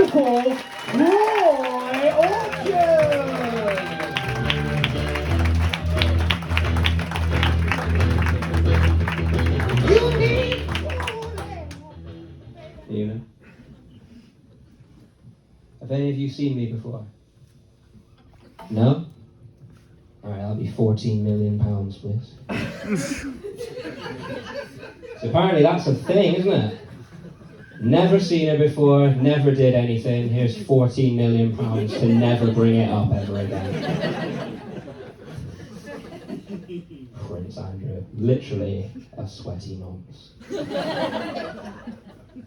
musical Roy Orchard. You need You know? Have any of you seen me before? No? Alright, that'll be £14 million, please. So apparently that's a thing, isn't it? Never seen her before, never did anything. Here's £14 million to never bring it up ever again. Prince Andrew, literally a sweaty nonce.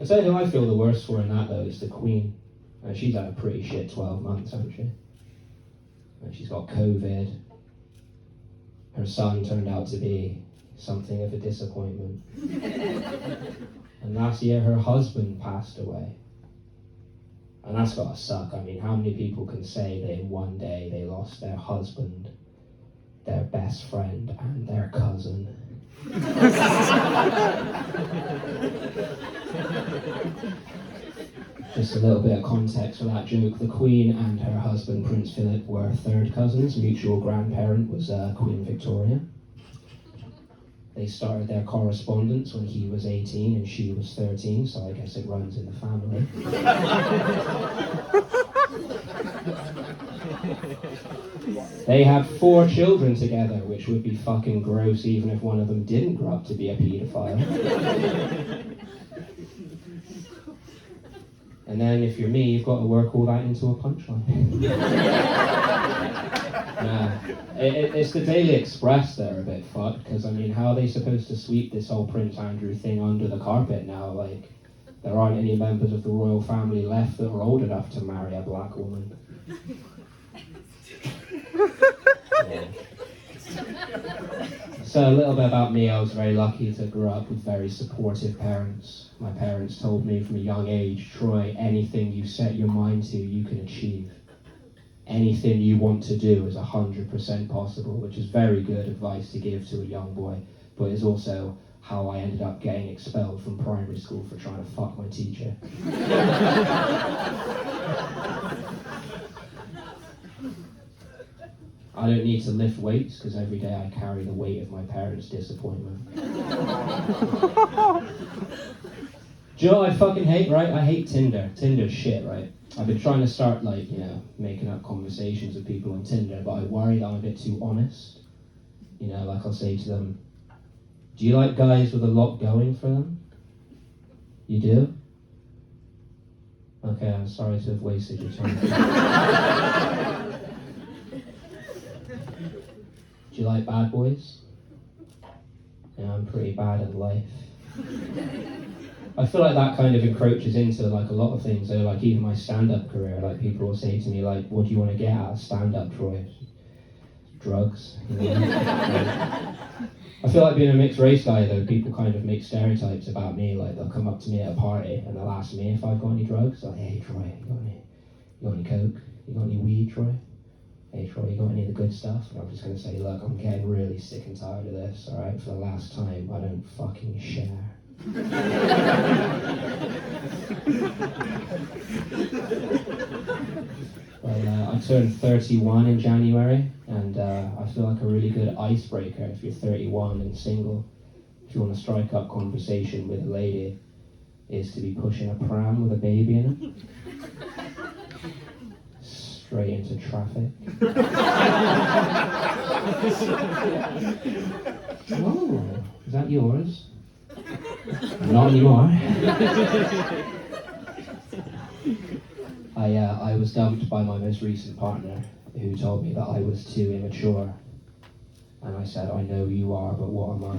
I tell you who I feel the worst for in that though is the Queen. And she's had a pretty shit 12 months, hasn't she? And she's got COVID. Her son turned out to be something of a disappointment. And last year her husband passed away. And that's gotta suck. I mean, how many people can say that in one day they lost their husband, their best friend, and their cousin? Just a little bit of context for that joke. The Queen and her husband, Prince Philip, were third cousins. Mutual grandparent was Queen Victoria. They started their correspondence when he was 18 and she was 13, so I guess it runs in the family. They had 4 children together, which would be fucking gross even if one of them didn't grow up to be a paedophile. And then if you're me, you've got to work all that into a punchline. It's the Daily Express that are a bit fucked, because I mean, how are they supposed to sweep this whole Prince Andrew thing under the carpet now? Like, there aren't any members of the royal family left that are old enough to marry a black woman. Yeah. So a little bit about me. I was very lucky to grow up with very supportive parents. My parents told me from a young age, Troy, anything you set your mind to, you can achieve. Anything you want to do is 100% possible, which is very good advice to give to a young boy, but is also how I ended up getting expelled from primary school for trying to fuck my teacher. I don't need to lift weights because every day I carry the weight of my parents' disappointment. Do you know what I fucking hate, right? I hate Tinder. Tinder's shit, right? I've been trying to start, like, you know, making up conversations with people on Tinder, but I worry that I'm a bit too honest. You know, like I'll say to them, do you like guys with a lot going for them? You do? Okay, I'm sorry to have wasted your time. Do you like bad boys? Yeah, I'm pretty bad at life. I feel like that kind of encroaches into like a lot of things. So like even my stand-up career, like people will say to me like, what do you want to get out of stand-up, Troy? Drugs. You know? I feel like being a mixed race guy though, people kind of make stereotypes about me. Like they'll come up to me at a party and they'll ask me if I've got any drugs. Like, hey Troy, you got any coke? You got any weed, Troy? Hey Troy, you got any of the good stuff? And I'm just gonna say, look, I'm getting really sick and tired of this, alright? For the last time, I don't fucking share. Well, I turned 31 in January, and I feel like a really good icebreaker if you're 31 and single. If you want to strike up conversation with a lady, is to be pushing a pram with a baby in it. Straight into traffic. Oh, is that yours? Not anymore. I was dumped by my most recent partner, who told me that I was too immature. And I said, I know you are, but what am I?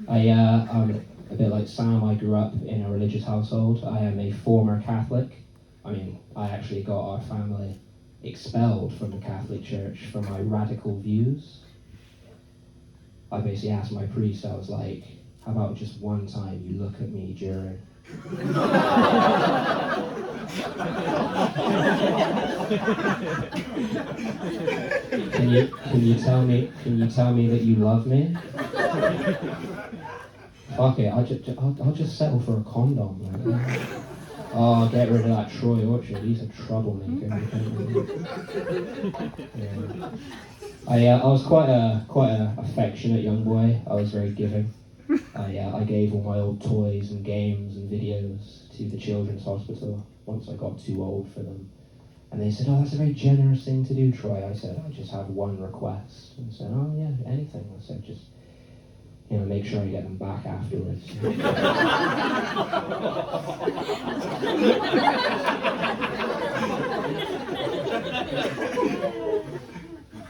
I'm a bit like Sam. I grew up in a religious household. I am a former Catholic. I mean, I actually got our family expelled from the Catholic Church for my radical views. I basically asked my priest, I was like, how about just one time you look at me during? Can you tell me that you love me? fuck it, I'll just settle for a condom. Like, oh, get rid of that Troy Orchard, he's a troublemaker. Yeah. I was quite a affectionate young boy. I was very giving. I gave all my old toys and games and videos to the children's hospital once I got too old for them. And they said, oh, that's a very generous thing to do, Troy. I said, I just have one request. And they said, oh yeah, anything. I said, just, make sure I get them back afterwards.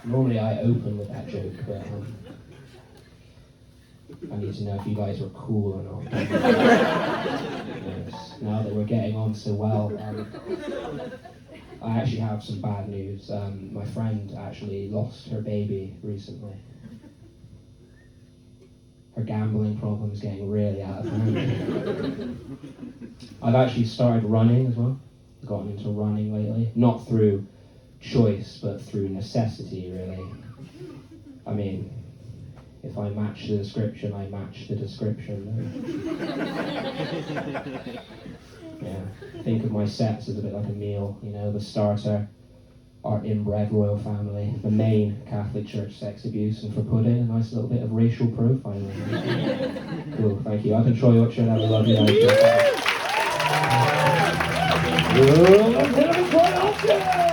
Normally I open with that joke, but I need to know if you guys were cool or not. Yes, now that we're getting on so well, I actually have some bad news. My friend actually lost her baby recently. Her gambling problem is getting really out of hand. I've actually started running as well. Gotten into running lately. Not through choice, but through necessity, really. I mean, if I match the description, I match the description. Yeah. Think of my sets as a bit like a meal. The starter, our inbred royal family, the main Catholic Church sex abuse, and for pudding, a nice little bit of racial profiling. Cool, thank you. I've been Troy Orchard, have a lovely night. Troy Orchard!